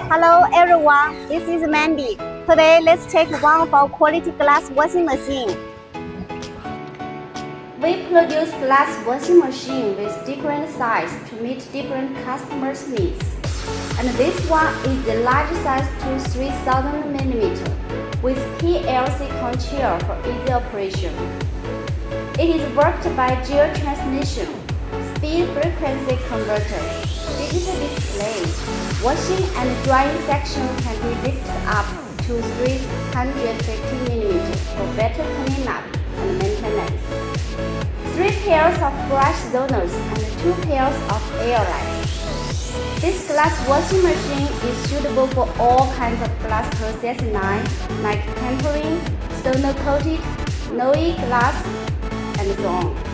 Hello everyone, this is Mandy. Today let's check one of our quality glass washing machine. We produce glass washing machine with different size to meet different customers' needs. And this one is the large size to 3000 mm with PLC control for easy operation. It is worked by geo transmission, speed frequency converter, digital display. Washing and drying section can be lifted up to 350 mm for better cleanup and maintenance. 3 pairs of brush zoners and 2 pairs of air lights. This glass washing machine is suitable for all kinds of glass processing lines like tempering, stone coated, Noe glass, and so on.